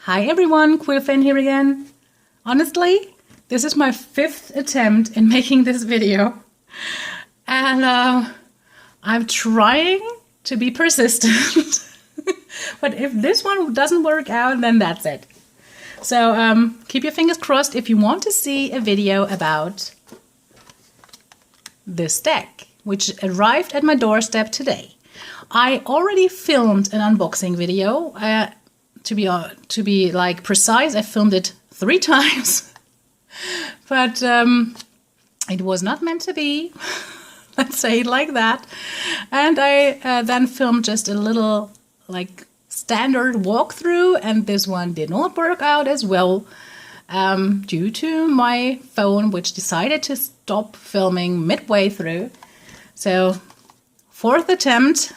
Hi everyone, Quillfan here again. Honestly, this is my 5th attempt in making this video. And I'm trying to be persistent. But if this one doesn't work out, then that's it. So keep your fingers crossed if you want to see a video about this deck, which arrived at my doorstep today. I already filmed an unboxing video. To be like precise, I filmed it 3 times, but it was not meant to be. Let's say it like that. And I then filmed just a little like standard walkthrough, and this one did not work out as well due to my phone, which decided to stop filming midway through. So 4th attempt.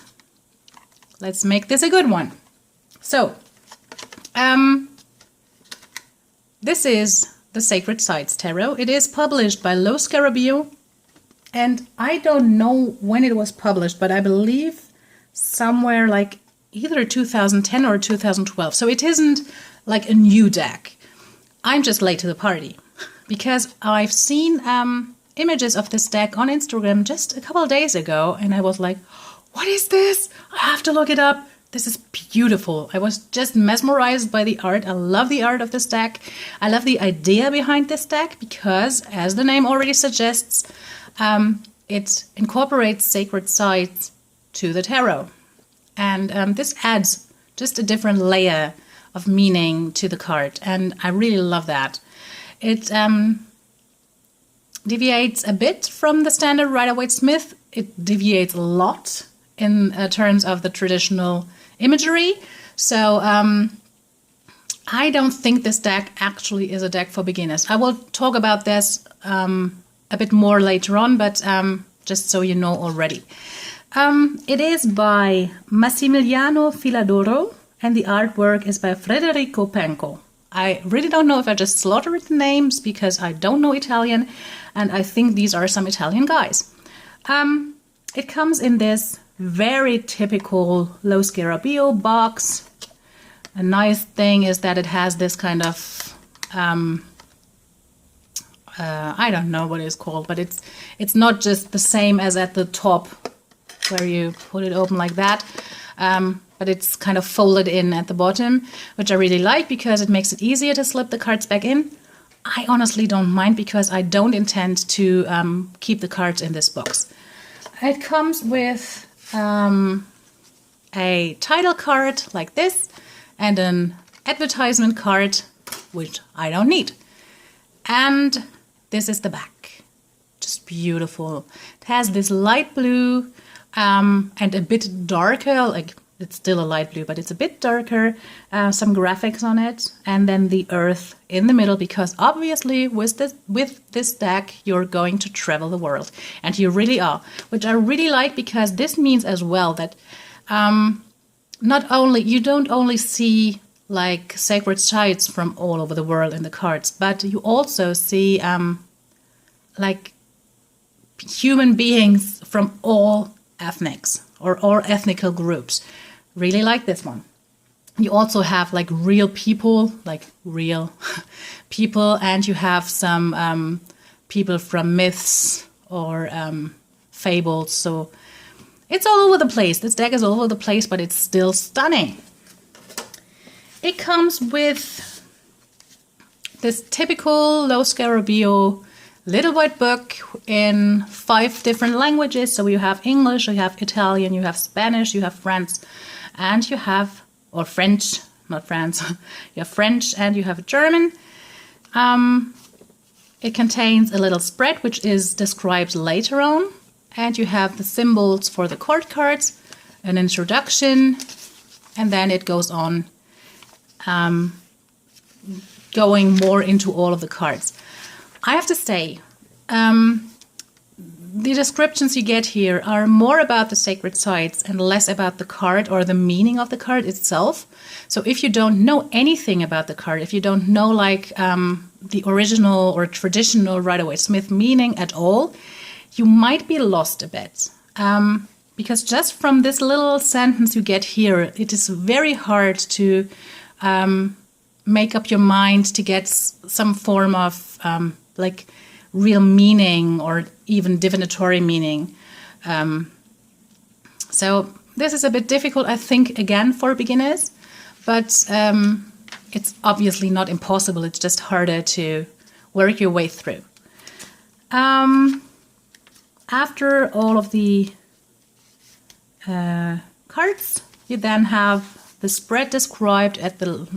Let's make this a good one. So this is the Sacred Sites Tarot. It is published by Lo Scarabeo, and I don't know when it was published, but I believe somewhere like either 2010 or 2012. So it isn't like a new deck. I'm just late to the party because I've seen images of this deck on Instagram just a couple of days ago, and I was like, what is this? I have to look it up. This is beautiful. I was just mesmerized by the art. I love the art of this deck. I love the idea behind this deck because, as the name already suggests, it incorporates sacred sites to the tarot. And this adds just a different layer of meaning to the card. And I really love that. It deviates a bit from the standard Rider-Waite-Smith. It deviates a lot in terms of the traditional imagery. So I don't think this deck actually is a deck for beginners. I will talk about this a bit more later on, but just so you know already. It is by Massimiliano Filadoro, and the artwork is by Federico Penco. I really don't know if I just slaughtered the names because I don't know Italian, and I think these are some Italian guys. It comes in this very typical Lo Scarabeo box. A nice thing is that it has this kind of I don't know what it's called, but it's not just the same as at the top where you put it open like that, but it's kind of folded in at the bottom, which I really like because it makes it easier to slip the cards back in. I honestly don't mind because I don't intend to keep the cards in this box. It comes with a title card like this and an advertisement card, which I don't need. And this is the back. Just beautiful. It has this light blue and a bit darker, like it's still a light blue, but it's a bit darker, some graphics on it, and then the earth in the middle, because obviously with this deck you're going to travel the world, and you really are, which I really like, because this means as well that you don't only see like sacred sites from all over the world in the cards, but you also see like human beings from all ethnics or all ethnical groups. Really like this one. You also have like real people, and you have some people from myths or fables. So it's all over the place. This deck is all over the place, but it's still stunning. It comes with this typical Lo Scarabeo little white book in 5 different languages. So you have English, you have Italian, you have Spanish, you have French, and you have, or French, not France, you have French and you have German. It contains a little spread, which is described later on. And you have the symbols for the court cards, an introduction, and then it goes on going more into all of the cards. I have to say, the descriptions you get here are more about the sacred sites and less about the card or the meaning of the card itself. So if you don't know anything about the card, if you don't know like the original or traditional Rider-Waite-Smith meaning at all, you might be lost a bit. Because just from this little sentence you get here, it is very hard to make up your mind to get some form of like real meaning or even divinatory meaning. So this is a bit difficult, I think, again, for beginners, but it's obviously not impossible. It's just harder to work your way through. After all of the cards, you then have the spread described at the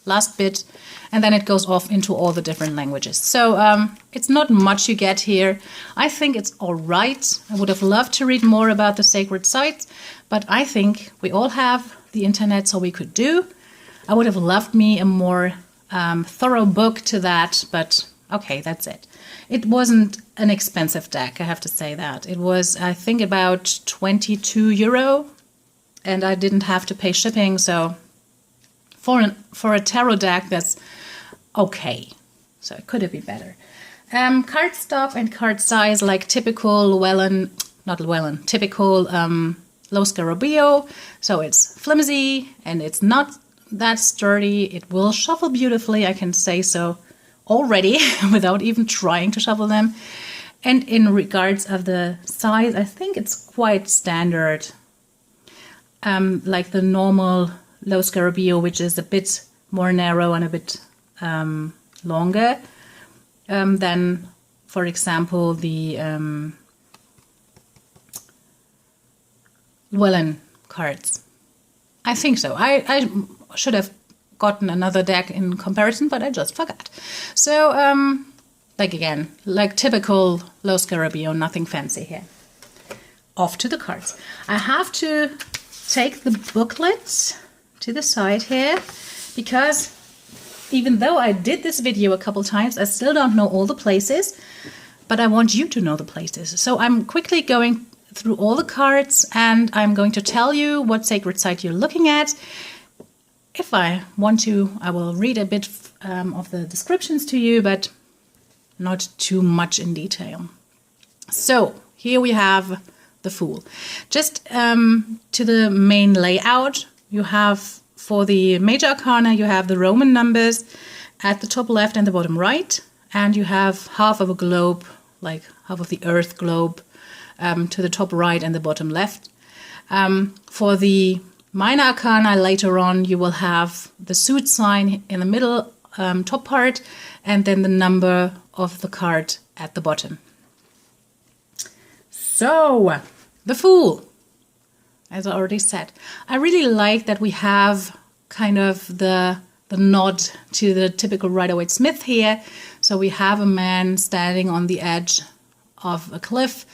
last bit, and then it goes off into all the different languages. So it's not much you get here. I think it's all right. I would have loved to read more about the sacred sites, but I think we all have the internet, so we could do. I would have loved me a more thorough book to that, but okay, that's it. It wasn't an expensive deck, I have to say that. It was, I think, about 22 euro, and I didn't have to pay shipping, so for a tarot deck, that's okay. So it could have been better. Card stock and card size, like typical typical Lo Scarabeo. So it's flimsy and it's not that sturdy. It will shuffle beautifully, I can say so already, without even trying to shuffle them. And in regards of the size, I think it's quite standard. Like the normal Lo Scarabeo, which is a bit more narrow and a bit longer than, for example, the Llewellyn cards. I think so. I should have gotten another deck in comparison, but I just forgot. So, like typical Lo Scarabeo, nothing fancy here. Off to the cards. I have to take the booklet to the side here, because even though I did this video a couple times, I still don't know all the places, but I want you to know the places. So I'm quickly going through all the cards, and I'm going to tell you what sacred site you're looking at. If I want to, I will read a bit of the descriptions to you, but not too much in detail. So here we have the Fool. Just to the main layout, you have, for the major arcana, you have the Roman numbers at the top left and the bottom right, and you have half of a globe, like half of the earth globe, to the top right and the bottom left. For the minor arcana, later on, you will have the suit sign in the middle top part, and then the number of the card at the bottom. So, the Fool, as I already said. I really like that we have kind of the nod to the typical Rider-Waite-Smith here. So we have a man standing on the edge of a cliff,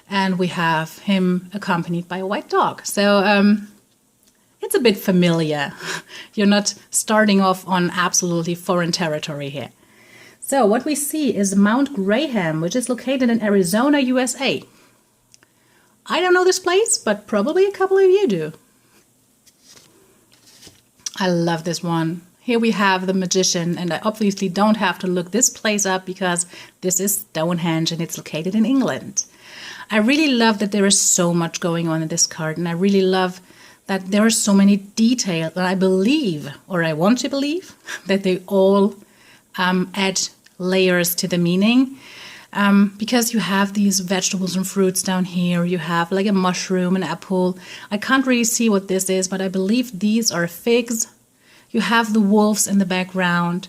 and we have him accompanied by a white dog. So it's a bit familiar. You're not starting off on absolutely foreign territory here. So what we see is Mount Graham, which is located in Arizona, USA. I don't know this place, but probably a couple of you do. I love this one. Here we have the Magician, and I obviously don't have to look this place up because this is Stonehenge and it's located in England. I really love that there is so much going on in this card, and I really love that there are so many details, and I believe, or I want to believe, that they all add layers to the meaning. Because you have these vegetables and fruits down here, you have like a mushroom, an apple. I can't really see what this is, but I believe these are figs. You have the wolves in the background.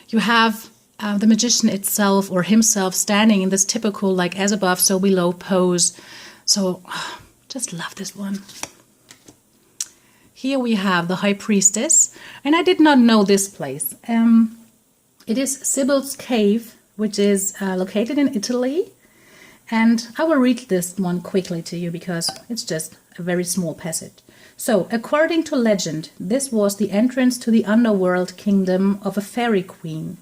You have the magician itself or himself standing in this typical like as above, so below pose. So just love this one. Here we have the High Priestess, and I did not know this place. It is Sibyl's Cave, which is located in Italy, and I will read this one quickly to you because it's just a very small passage. So, according to legend, this was the entrance to the underworld kingdom of a fairy queen.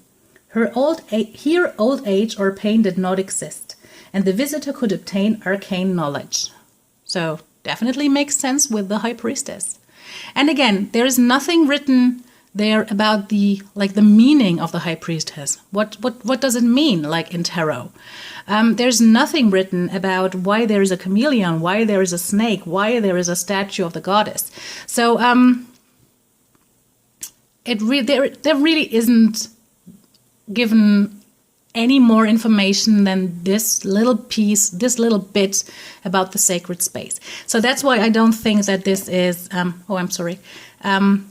Here old age or pain did not exist, and the visitor could obtain arcane knowledge. So, definitely makes sense with the High Priestess. And again, there is nothing written there about the meaning of the High Priestess. What does it mean, like in tarot? There's nothing written about why there is a chameleon, why there is a snake, why there is a statue of the goddess. So there really isn't given any more information than this little piece, this little bit about the sacred space. So that's why I don't think that this is, that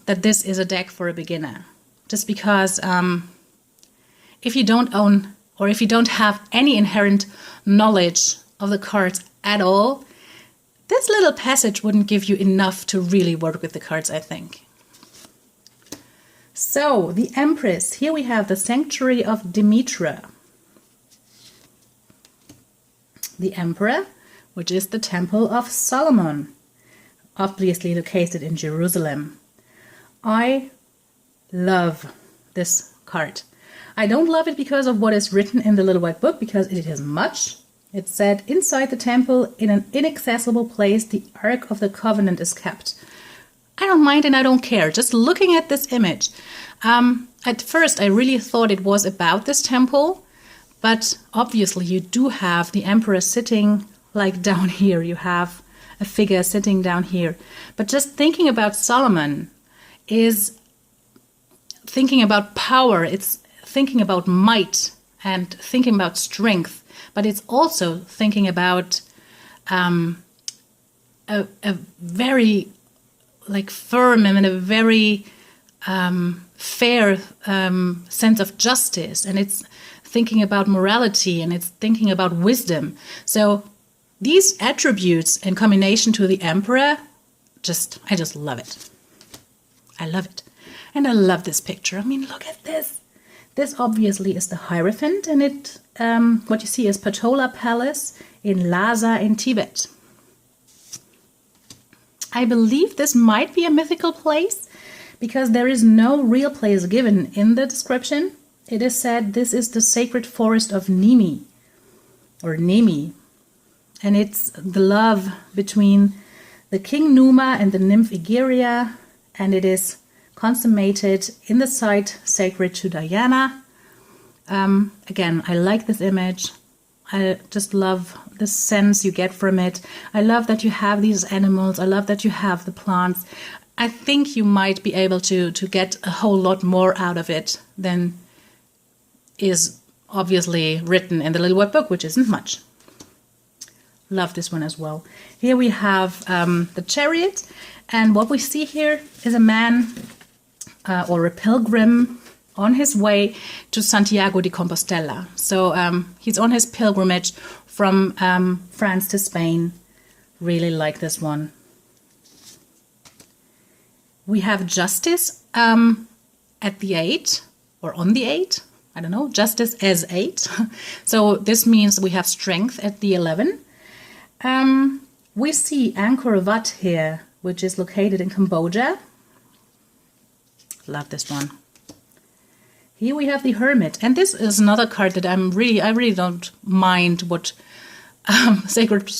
this is a deck for a beginner. Just because if you don't own, or if you don't have any inherent knowledge of the cards at all, this little passage wouldn't give you enough to really work with the cards, I think. So, the Empress. Here we have the Sanctuary of Demetra. The Emperor, which is the Temple of Solomon, obviously located in Jerusalem. I love this card. I don't love it because of what is written in the little white book, because it is much. It said, inside the temple, in an inaccessible place, the Ark of the Covenant is kept. I don't mind and I don't care. Just looking at this image. At first, I really thought it was about this temple, but obviously you do have the emperor sitting like down here. You have a figure sitting down here. But just thinking about Solomon is thinking about power. It's thinking about might and thinking about strength. But it's also thinking about a very firm and a very fair sense of justice, and it's thinking about morality, and it's thinking about wisdom. So these attributes in combination to the emperor, I just love it. I love it. And I love this picture. I mean, look at this. This obviously is the Hierophant, and it what you see is Patola Palace in Lhasa in Tibet. I believe this might be a mythical place because there is no real place given in the description. It is said this is the sacred forest of Nemi, or Nemi, and it's the love between the king Numa and the nymph Egeria, and it is consummated in the site sacred to Diana. Again, I like this image. I just love the sense you get from it. I love that you have these animals. I love that you have the plants. I think you might be able to get a whole lot more out of it than is obviously written in the little white book, which isn't much. Love this one as well. Here we have the Chariot, and what we see here is a man or a pilgrim on his way to Santiago de Compostela. So he's on his pilgrimage from France to Spain. Really like this one. We have Justice at the 8, or on the 8. I don't know, Justice as 8. So this means we have Strength at the 11. We see Angkor Wat here, which is located in Cambodia. Love this one. Here we have the Hermit, and this is another card that I really don't mind what sacred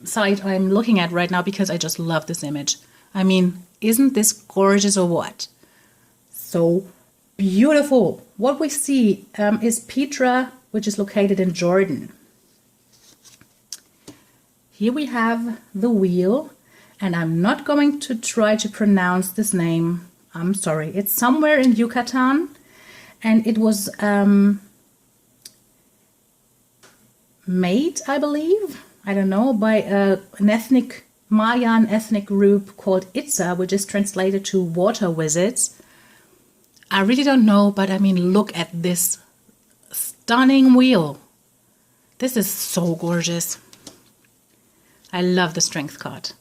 site I'm looking at right now, because I just love this image. I mean, isn't this gorgeous or what? So beautiful. What we see is Petra, which is located in Jordan. Here we have the Wheel, and I'm not going to try to pronounce this name. I'm sorry. It's somewhere in Yucatan, and it was made, I believe, I don't know, by an Mayan ethnic group called Itza, which is translated to water wizards. I really don't know, but I mean, look at this stunning wheel. This is so gorgeous. I love the Strength card.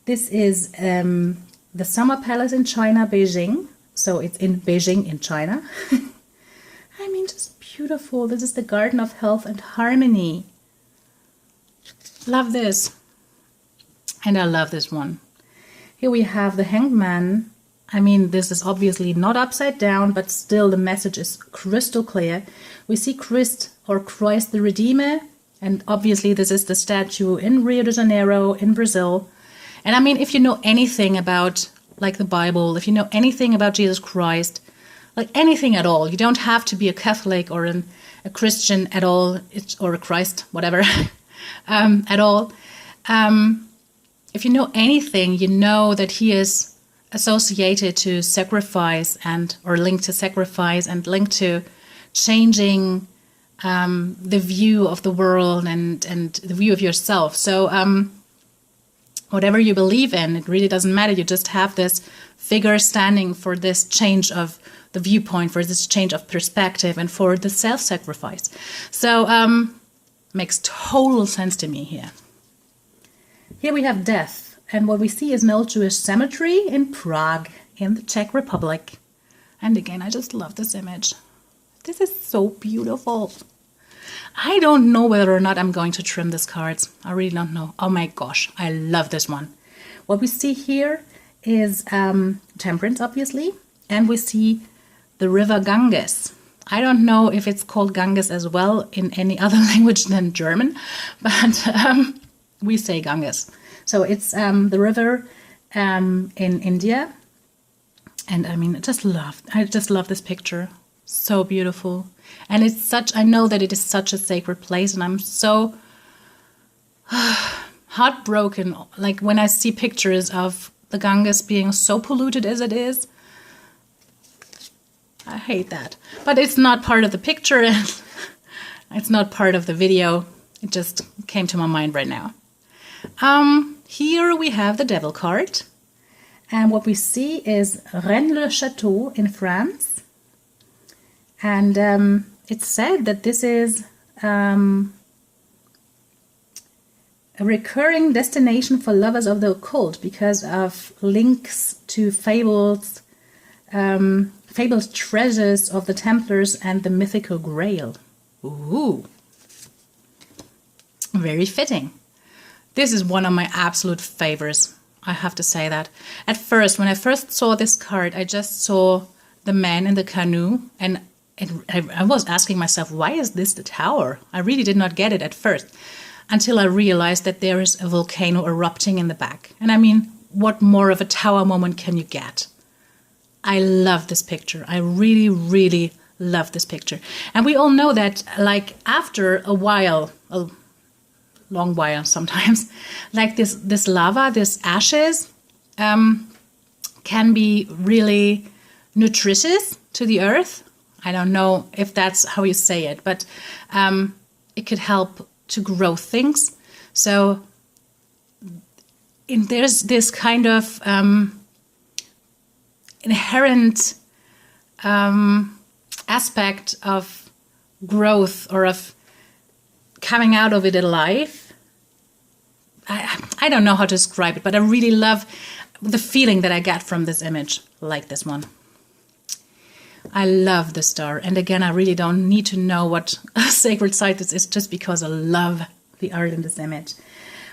This is the Summer Palace in China, Beijing. So it's in Beijing in China. I mean, just beautiful. This is the Garden of Health and Harmony. Love this. And I love this one. Here we have the Hanged Man. I mean, this is obviously not upside down, but still the message is crystal clear. We see Christ the Redeemer, and obviously this is the statue in Rio de Janeiro in Brazil. And I mean, if you know anything about the Bible, if you know anything about Jesus Christ, anything at all, you don't have to be a Catholic or a Christian at all, or a Christ, whatever, at all. If you know anything, you know that he is associated to sacrifice and or linked to sacrifice and linked to changing the view of the world and the view of yourself. So whatever you believe in, it really doesn't matter. You just have this figure standing for this change of the viewpoint, for this change of perspective, and for the self-sacrifice. So makes total sense to me here. Here we have death. And what we see is an old Jewish cemetery in Prague, in the Czech Republic. And again, I just love this image. This is so beautiful. I don't know whether or not I'm going to trim these cards. I really don't know. Oh my gosh, I love this one. What we see here is temperance, obviously. And we see the river Ganges. I don't know if it's called Ganges as well in any other language than German, but we say Ganges. So it's the river in India. And I mean, I just love this picture. So beautiful. And it's such, I know that it is such a sacred place, and I'm so heartbroken. Like when I see pictures of the Ganges being so polluted as it is. I hate that. But it's not part of the picture, and it's not part of the video. It just came to my mind right now. Here we have the Devil card. And what we see is Rennes-le-Château in France. And it's said that this is a recurring destination for lovers of the occult because of links to fabled treasures of the Templars and the mythical Grail. Ooh, very fitting. This is one of my absolute favorites. I have to say that. At first, when I first saw this card, I just saw the man in the canoe, and I was asking myself, why is this the tower? I really did not get it at first, until I realized that there is a volcano erupting in the back. And I mean, what more of a tower moment can you get? I love this picture. I really, really love this picture. And we all know that, like, after a while, a long while sometimes, like this lava, this ashes, can be really nutritious to the earth. I don't know if that's how you say it, but it could help to grow things. So there's this kind of inherent aspect of growth or of coming out of it alive. I don't know how to describe it, but I really love the feeling that I get from this image, like this one. I love the star. And again, I really don't need to know what a sacred site this is, just because I love the art in this image.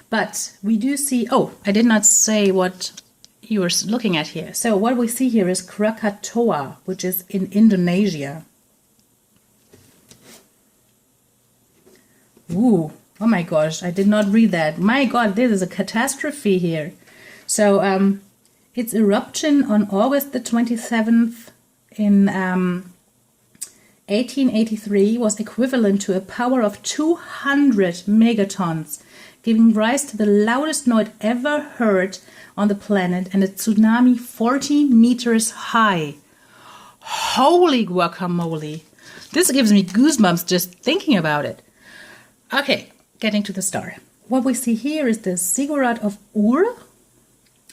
But we do see, oh, I did not say what you were looking at here. So what we see here is Krakatoa, which is in Indonesia. Ooh, oh my gosh, I did not read that. My God, this is a catastrophe here. So its eruption on August the 27th in 1883 was equivalent to a power of 200 megatons, giving rise to the loudest noise ever heard on the planet and a tsunami 40 meters high. Holy guacamole. This gives me goosebumps just thinking about it. Okay, getting to the star. What we see here is the ziggurat of Ur.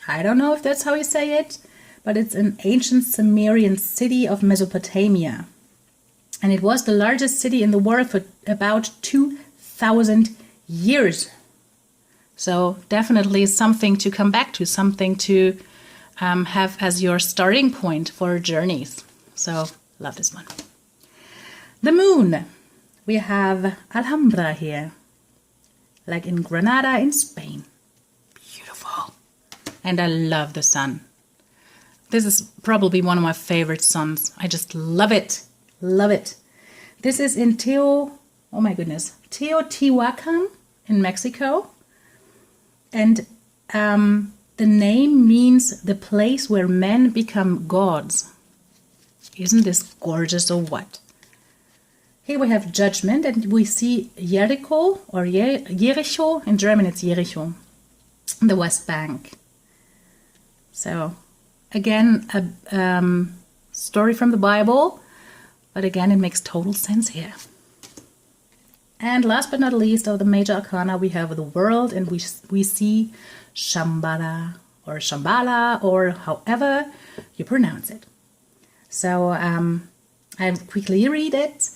I don't know if that's how you say it, but it's an ancient Sumerian city of Mesopotamia. And it was the largest city in the world for about 2,000 years. So definitely something to come back to, something to have as your starting point for journeys. So love this one. The moon. We have Alhambra here, like in Granada in Spain. Beautiful. And I love the sun. This is probably one of my favorite suns. I just love it. Love it. This is in Teotihuacan in Mexico. And the name means the place where men become gods. Isn't this gorgeous or what? Here we have judgment, and we see Jericho, or Jericho, in German it's Jericho, the West Bank. So, again, a story from the Bible, but again, it makes total sense here. And last but not least, of the major arcana, we have the world, and we see Shambhala or Shambhala, or however you pronounce it. So I'll quickly read it.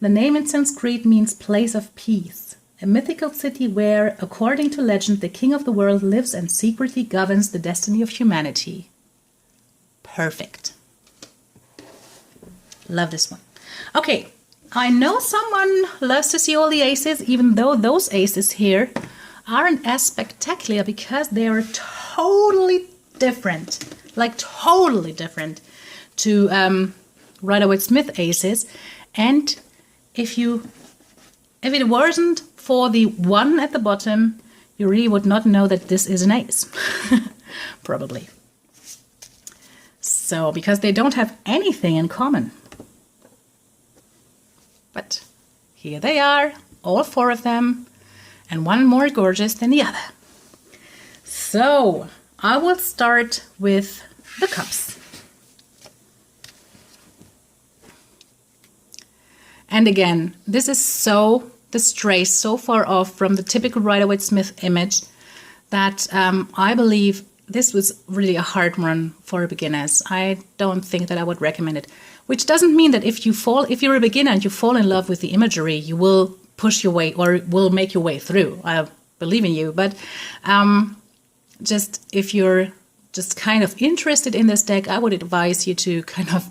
The name in Sanskrit means place of peace, a mythical city where, according to legend, the king of the world lives and secretly governs the destiny of humanity. Perfect. Love this one. Okay, I know someone loves to see all the aces, even though those aces here aren't as spectacular because they are totally different, like totally different to Rider-Waite-Smith aces. And if it wasn't for the one at the bottom, you really would not know that this is an ace. Probably. So, because they don't have anything in common. But here they are, all four of them, and one more gorgeous than the other. So, I will start with the cups. And again, this is this strays so far off from the typical Rider-Waite-Smith image that I believe this was really a hard one for beginners. I don't think that I would recommend it. Which doesn't mean that if you're a beginner and you fall in love with the imagery, you will push your way or will make your way through. I believe in you. But just if you're just kind of interested in this deck, I would advise you to kind of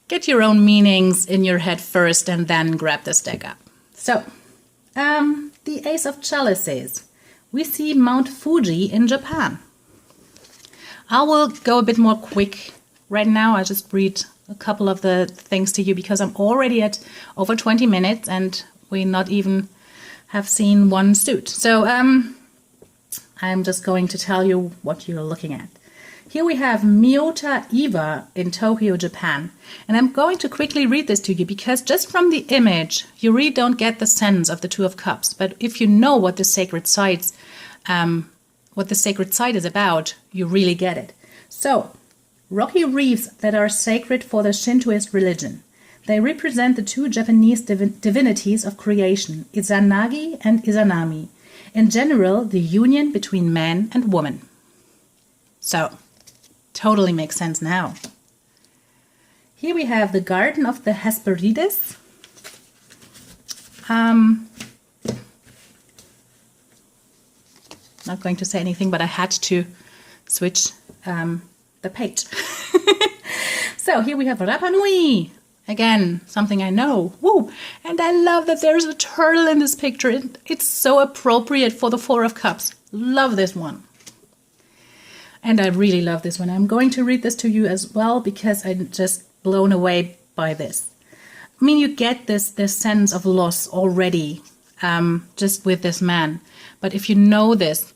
get your own meanings in your head first and then grab this deck up. So, the Ace of Chalices. We see Mount Fuji in Japan. I will go a bit more quick right now. I just read a couple of the things to you because I'm already at over 20 minutes and we not even have seen one suit. So I'm just going to tell you what you're looking at. Here we have Miyota Iwa in Tokyo, Japan. And I'm going to quickly read this to you because just from the image, you really don't get the sense of the Two of Cups. But if you know what the sacred site is about, you really get it. So, rocky reefs that are sacred for the Shintoist religion. They represent the two Japanese divinities of creation, Izanagi and Izanami. In general, the union between man and woman. So, totally makes sense now. Here we have the Garden of the Hesperides. Not going to say anything, but I had to switch the page. So here we have Rapa Nui. Again, something I know. Woo! And I love that there's a turtle in this picture. It's so appropriate for the Four of Cups. Love this one. And I really love this one. I'm going to read this to you as well because I'm just blown away by this. I mean, you get this sense of loss already just with this man. But if you know this,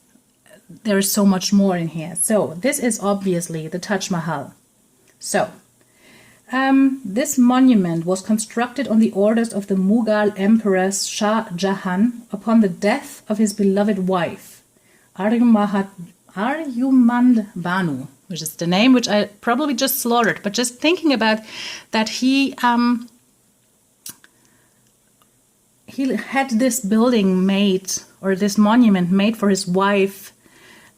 there is so much more in here. So this is obviously the Taj Mahal. So this monument was constructed on the orders of the Mughal Emperor Shah Jahan upon the death of his beloved wife, Aryumand Banu, which is the name which I probably just slaughtered. But just thinking about that, he had this building made, or this monument made for his wife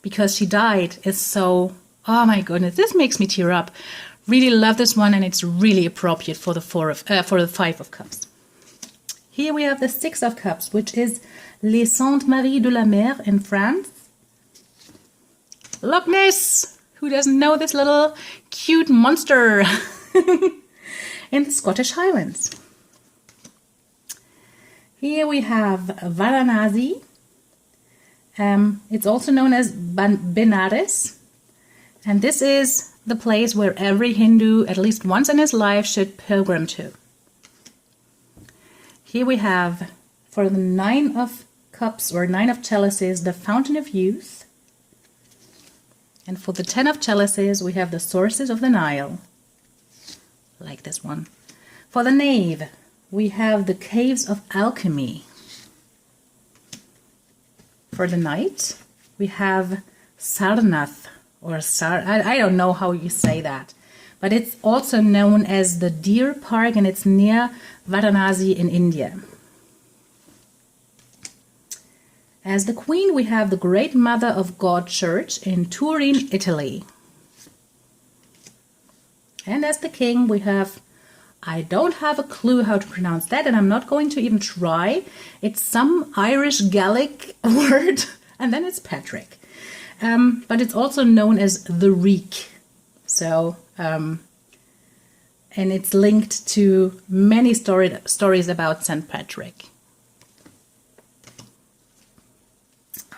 because she died, is so, oh my goodness, this makes me tear up. Really love this one, and it's really appropriate for the Five of Cups. Here we have the Six of Cups, which is Les Saintes Maries de la Mer in France. Loch Ness! Who doesn't know this little cute monster? In the Scottish Highlands. Here we have Varanasi. It's also known as Benares. And this is the place where every Hindu, at least once in his life, should pilgrim to. Here we have, for the Nine of Cups or Nine of Chalices, the Fountain of Youth. And for the Ten of Chalices, we have the Sources of the Nile. Like this one. For the Knave, we have the Caves of Alchemy. For the Knight, we have Sarnath, or I don't know how you say that. But it's also known as the Deer Park, and it's near Varanasi in India. As the queen, we have the Great Mother of God Church in Turin, Italy. And as the king, we have, I don't have a clue how to pronounce that, and I'm not going to even try. It's some Irish Gaelic word, and then it's Patrick. But it's also known as the Reek. So, and it's linked to many stories about St. Patrick.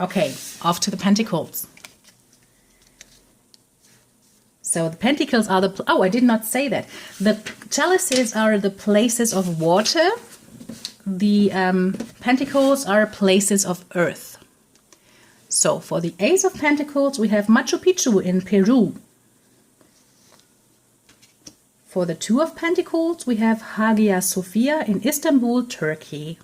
Okay, off to the Pentacles. So the Pentacles are the... Oh, I did not say that. The chalices are the places of water. The Pentacles are places of earth. So for the Ace of Pentacles, we have Machu Picchu in Peru. For the Two of Pentacles, we have Hagia Sophia in Istanbul, Turkey.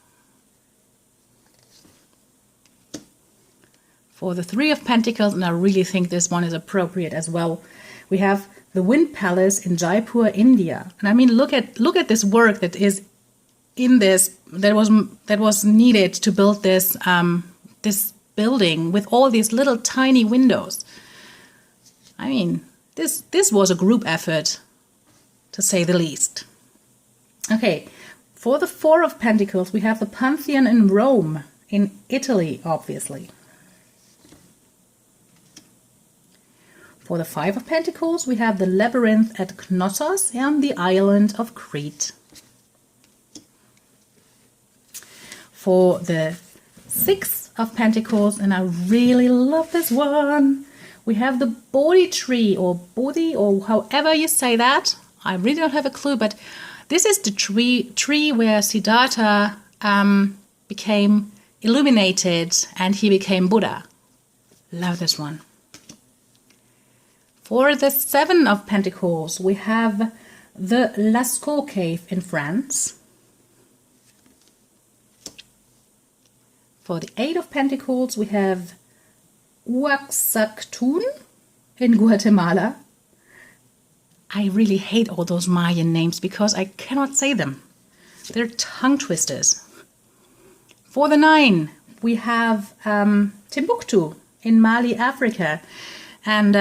For the Three of Pentacles, and I really think this one is appropriate as well, we have the Wind Palace in Jaipur, India. And I mean, look at this work that is in this, that was needed to build this this building with all these little tiny windows. I mean, this was a group effort, to say the least. Okay, for the Four of Pentacles, we have the Pantheon in Rome, in Italy, obviously. For the Five of Pentacles, we have the Labyrinth at Knossos on the island of Crete. For the Six of Pentacles, and I really love this one, we have the Bodhi tree, or Bodhi, or however you say that. I really don't have a clue, but this is the tree where Siddhartha became illuminated and he became Buddha. Love this one. For the Seven of Pentacles, we have the Lascaux cave in France. For the Eight of Pentacles, we have Uaxactun in Guatemala. I really hate all those Mayan names because I cannot say them. They're tongue twisters. For the Nine, we have Timbuktu in Mali, Africa. And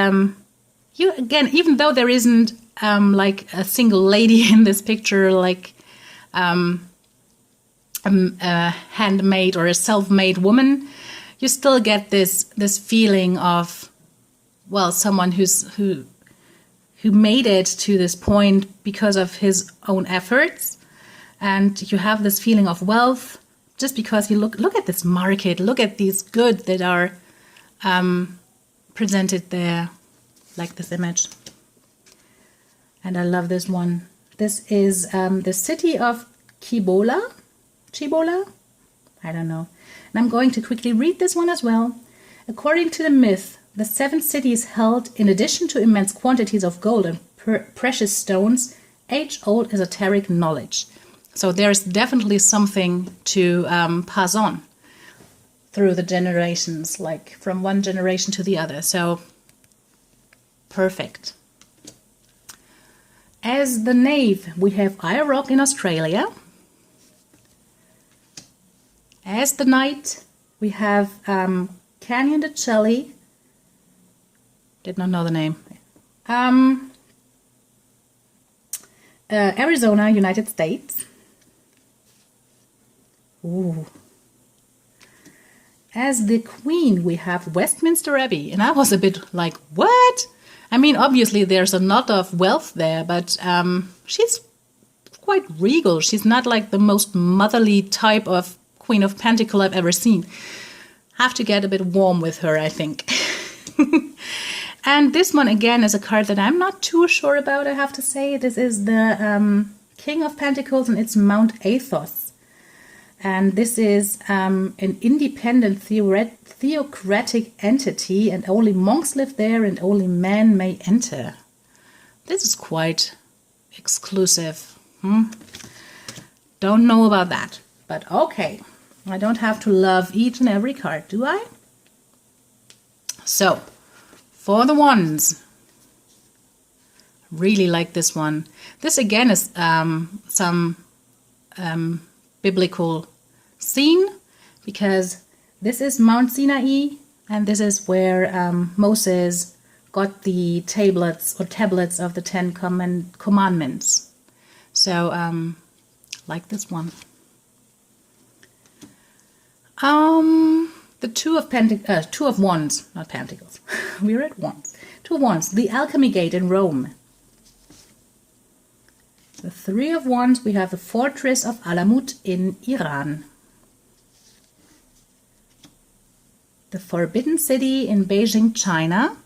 again, even though there isn't like a single lady in this picture, like a handmade or a self-made woman, you still get this feeling of, well, someone who made it to this point because of his own efforts, and you have this feeling of wealth just because you look at this market, look at these goods that are presented there, like this image. And I love this one. This is the city of Cibola, I don't know. And I'm going to quickly read this one as well. According to the myth, the seven cities held, in addition to immense quantities of gold and precious stones, age-old esoteric knowledge. So there's definitely something to pass on through the generations, like from one generation to the other. So perfect. As the Knave, we have Ayr Rock in Australia. As the Knight, we have Canyon de Chelly. Did not know the name. Arizona, United States. Ooh. As the Queen, we have Westminster Abbey. And I was a bit like, what? I mean, obviously there's a lot of wealth there, but she's quite regal. She's not like the most motherly type of Queen of Pentacles I've ever seen. Have to get a bit warm with her, I think. And this one, again, is a card that I'm not too sure about, I have to say. This is the King of Pentacles, and it's Mount Athos. And this is an independent theocratic entity, and only monks live there, and only men may enter. This is quite exclusive. Don't know about that, but okay. I don't have to love each and every card, do I? So, For the wands, really like this one. This again is some biblical scene, because this is Mount Sinai, and this is where Moses got the tablets of the Ten Commandments. So, like this one. The Two of Wands, not Pentacles. We're at Wands. Two of Wands, the Alchemy Gate in Rome. The Three of Wands, we have the Fortress of Alamut in Iran. The Forbidden City in Beijing, China.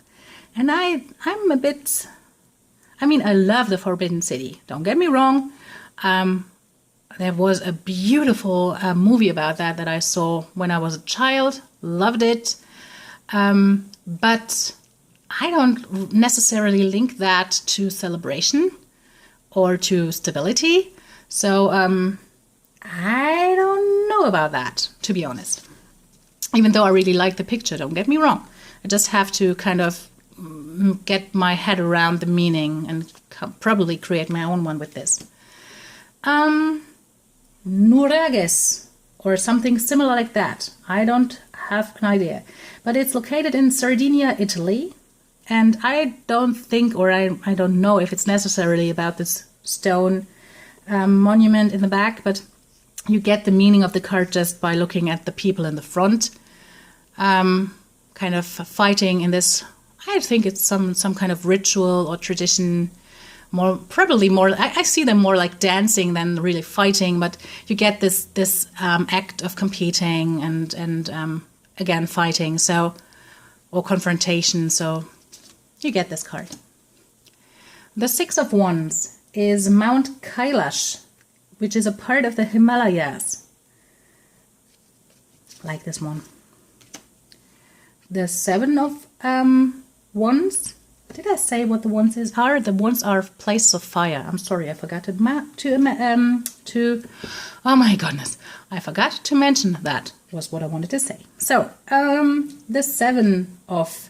And I'm a bit, I love the Forbidden City. Don't get me wrong. There was a beautiful movie about that I saw when I was a child. Loved it. But I don't necessarily link that to celebration or to stability. So I don't know about that, to be honest. Even though I really like the picture, don't get me wrong. I just have to kind of get my head around the meaning and probably create my own one with this. Nurages, or something similar like that. I don't have an idea. But it's located in Sardinia, Italy. And I don't think, or I don't know if it's necessarily about this stone monument in the back, but you get the meaning of the card just by looking at the people in the front. Kind of fighting in this, I think it's some kind of ritual or tradition. Probably more. I see them more like dancing than really fighting, but you get this act of competing and again fighting, so, or confrontation. So you get this card. The Six of Wands is Mount Kailash, which is a part of the Himalayas. Like this one. The Seven of Wands. Did I say what the wands are? The wands are places of fire. I'm sorry, I forgot to oh my goodness, I forgot to mention that was what I wanted to say. So, the Seven of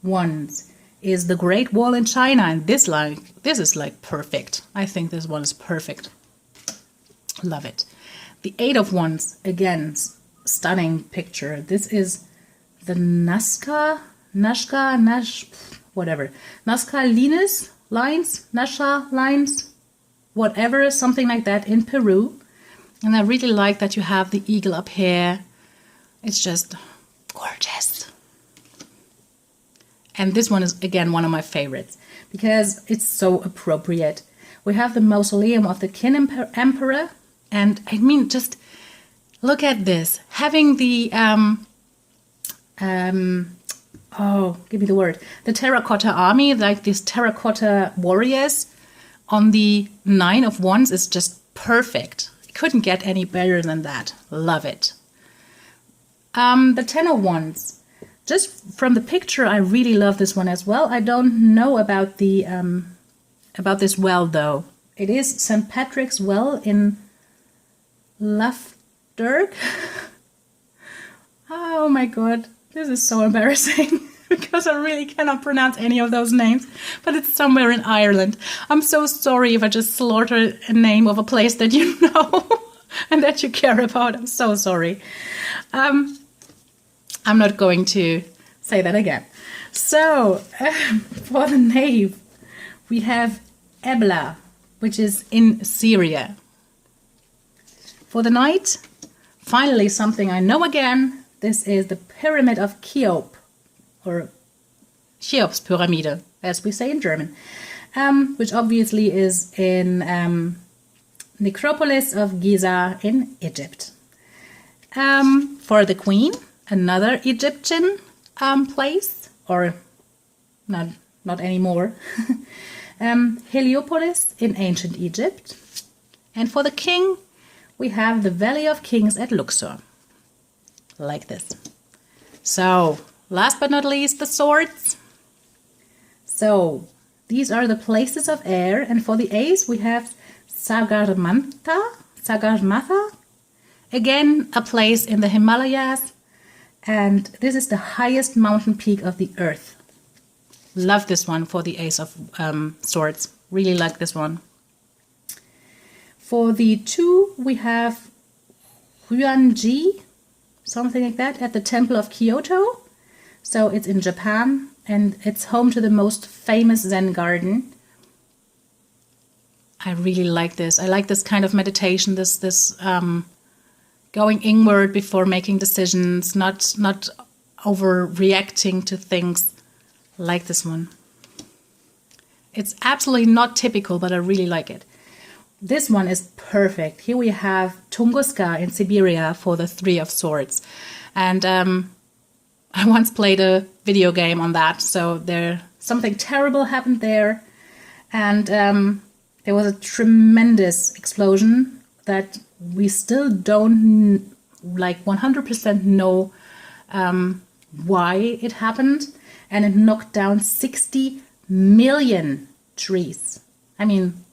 Wands is the Great Wall in China, and this is like perfect. I think this one is perfect. Love it. The Eight of Wands, again, stunning picture. This is the Nazca lines, whatever, something like that in Peru. And I really like that you have the eagle up here. It's just gorgeous. And this one is, again, one of my favorites because it's so appropriate. We have the mausoleum of the Qin Emperor. And I mean, just look at this. Having the, oh, give me the word. The terracotta army, like these terracotta warriors on the Nine of Wands is just perfect. Couldn't get any better than that. Love it. The Ten of Wands. Just from the picture, I really love this one as well. I don't know about the about this well though. It is St. Patrick's Well in Lafderg. Oh my god, this is so embarrassing because I really cannot pronounce any of those names, but it's somewhere in Ireland. I'm so sorry if I just slaughtered a name of a place that you know and that you care about. I'm so sorry. I'm not going to say that again. So, for the knave, we have Ebla, which is in Syria. For the knight, finally something I know again. This is the Pyramid of Cheops, or Cheops-Pyramide, as we say in German, which obviously is in Necropolis of Giza in Egypt. For the queen, another Egyptian place, or not anymore, Heliopolis in ancient Egypt. And for the king, we have the Valley of Kings at Luxor, like this. So, last but not least, the swords. So, these are the places of air, and for the ace, we have Sagarmatha, again, a place in the Himalayas, and this is the highest mountain peak of the earth. Love this one for the Ace of Swords. Really like this one. For the 2, we have Huanji, something like that, at the Temple of Kyoto. So it's in Japan, and it's home to the most famous Zen garden. I really like this. I like this kind of meditation, this going inward before making decisions, not overreacting to things. Like this one. It's absolutely not typical, but I really like it. This one is perfect. Here we have Tunguska in Siberia for the 3 of Swords. And I once played a video game on that, so something terrible happened there. And there was a tremendous explosion that we still don't like 100% know why it happened. And it knocked down 60 million trees. I mean,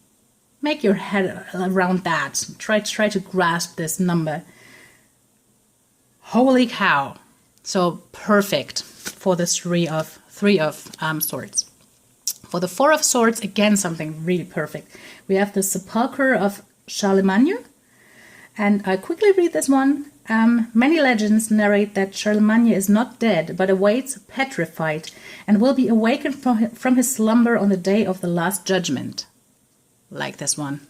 make your head around that. Try to grasp this number. Holy cow. So perfect for the 3 of Swords. For the 4 of Swords, again, something really perfect. We have the Sepulchre of Charlemagne. And I quickly read this one. Many legends narrate that Charlemagne is not dead, but awaits petrified, and will be awakened from his slumber on the day of the Last Judgment. Like this one.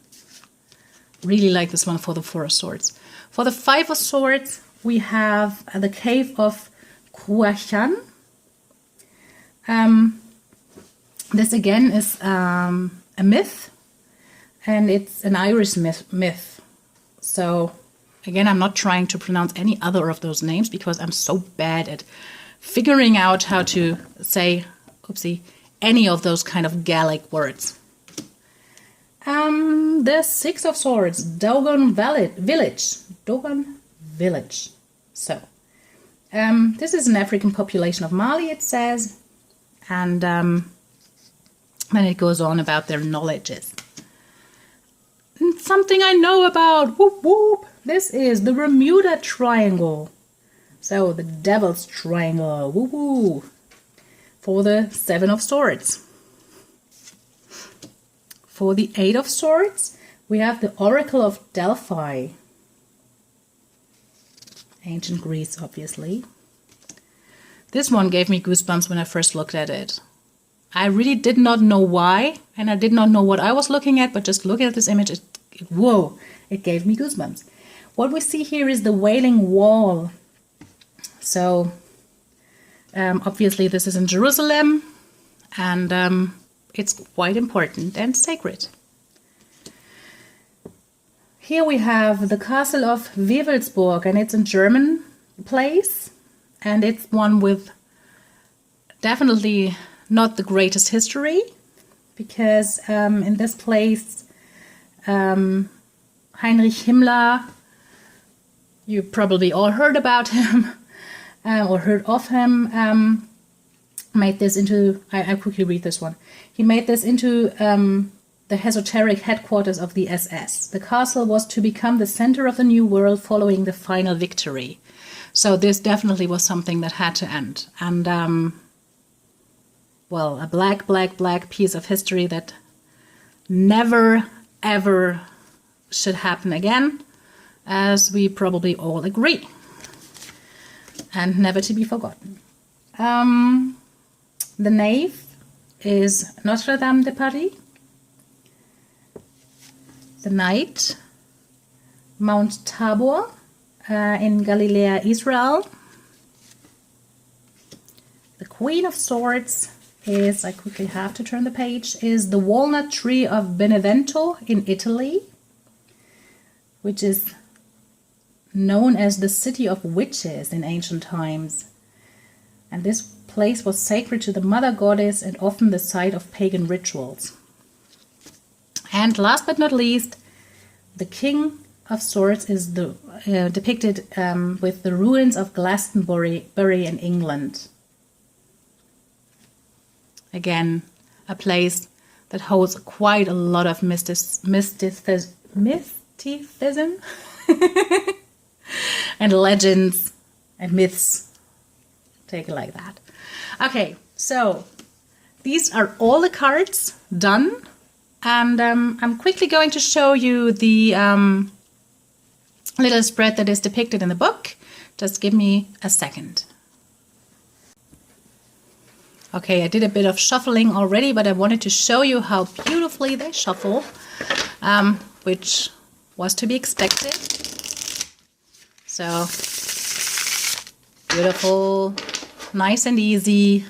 Really like this one for the 4 of Swords. For the 5 of Swords, we have the Cave of Kruachan. This again is a myth, and it's an Irish myth. So again, I'm not trying to pronounce any other of those names because I'm so bad at figuring out how to say, oopsie, any of those kind of Gaelic words. The 6 of Swords, Dogon Village. Dogon Village. So, this is an African population of Mali, it says. And then it goes on about their knowledges. Something I know about. Whoop, whoop. This is the Bermuda Triangle. So the Devil's Triangle. Woo woo. For the 7 of Swords. For the 8 of Swords, we have the Oracle of Delphi. Ancient Greece, obviously. This one gave me goosebumps when I first looked at it. I really did not know why, and I did not know what I was looking at, but just looking at this image, whoa, it gave me goosebumps. What we see here is the Wailing Wall. So, obviously this is in Jerusalem, and it's quite important and sacred. Here we have the Castle of Wewelsburg, and it's a German place, and it's one with definitely not the greatest history, because in this place, Heinrich Himmler, you probably all heard about him or heard of him, made this into, I quickly read this one. He made this into the esoteric headquarters of the SS. The castle was to become the center of the new world following the final victory. So this definitely was something that had to end. And, well, a black piece of history that never, ever should happen again, as we probably all agree. And never to be forgotten. The nave is Notre Dame de Paris. The knight, Mount Tabor in Galilee, Israel. The Queen of Swords is, I quickly have to turn the page, is the walnut tree of Benevento in Italy, which is known as the city of witches in ancient times. And this place was sacred to the mother goddess and often the site of pagan rituals. And last but not least, the King of Swords is depicted with the ruins of Glastonbury in England. Again, a place that holds quite a lot of mysticism and legends and myths. Take it like that. Okay, so these are all the cards done. And I'm quickly going to show you the little spread that is depicted in the book. Just give me a second. Okay, I did a bit of shuffling already, but I wanted to show you how beautifully they shuffle, which was to be expected. So, beautiful, nice and easy.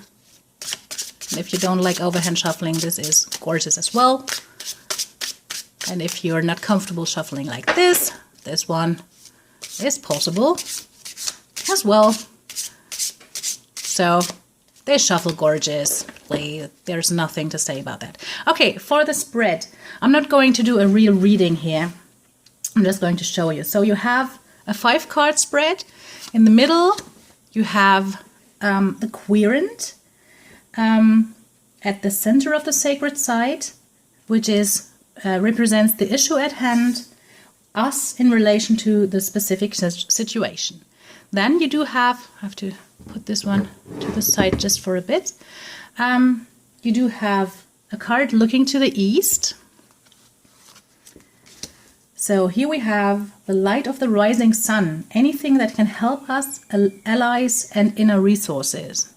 And if you don't like overhand shuffling, this is gorgeous as well. And if you're not comfortable shuffling like this one is possible as well. So they shuffle gorgeously. There's nothing to say about that. Okay, for the spread, I'm not going to do a real reading here. I'm just going to show you. So you have a 5-card spread. In the middle, you have the querent at the center of the sacred site, which is represents the issue at hand, us in relation to the specific situation. Then you do have, I have to put this one to the side just for a bit. You do have a card looking to the east. So here we have the light of the rising sun, anything that can help us, allies and inner resources.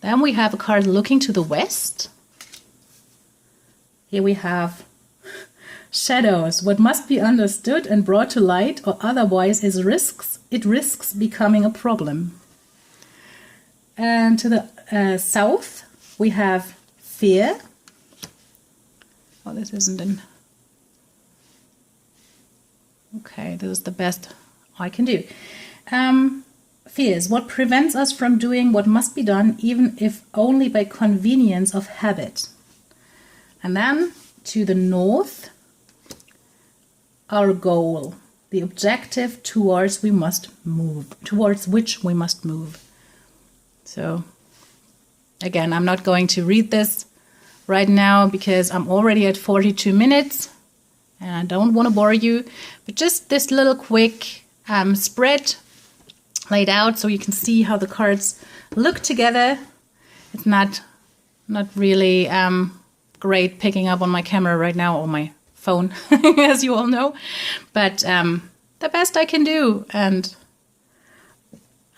Then we have a card looking to the west. Here we have shadows, what must be understood and brought to light, or otherwise it risks becoming a problem. And to the south, we have fear. Oh, this isn't in. Okay, this is the best I can do. Fears, what prevents us from doing what must be done, even if only by convenience of habit. And then to the north, our goal, the objective towards which we must move. So again, I'm not going to read this right now because I'm already at 42 minutes and I don't want to bore you, but just this little quick spread laid out so you can see how the cards look together. It's not really great picking up on my camera right now or my phone, as you all know, but the best I can do. And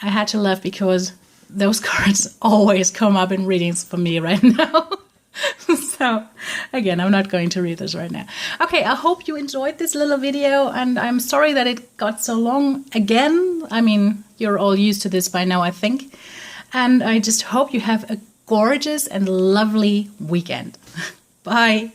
I had to laugh because those cards always come up in readings for me right now. So again, I'm not going to read this right now. Okay, I hope you enjoyed this little video, and I'm sorry that it got so long again. I mean, you're all used to this by now, I think. And I just hope you have a gorgeous and lovely weekend. Bye.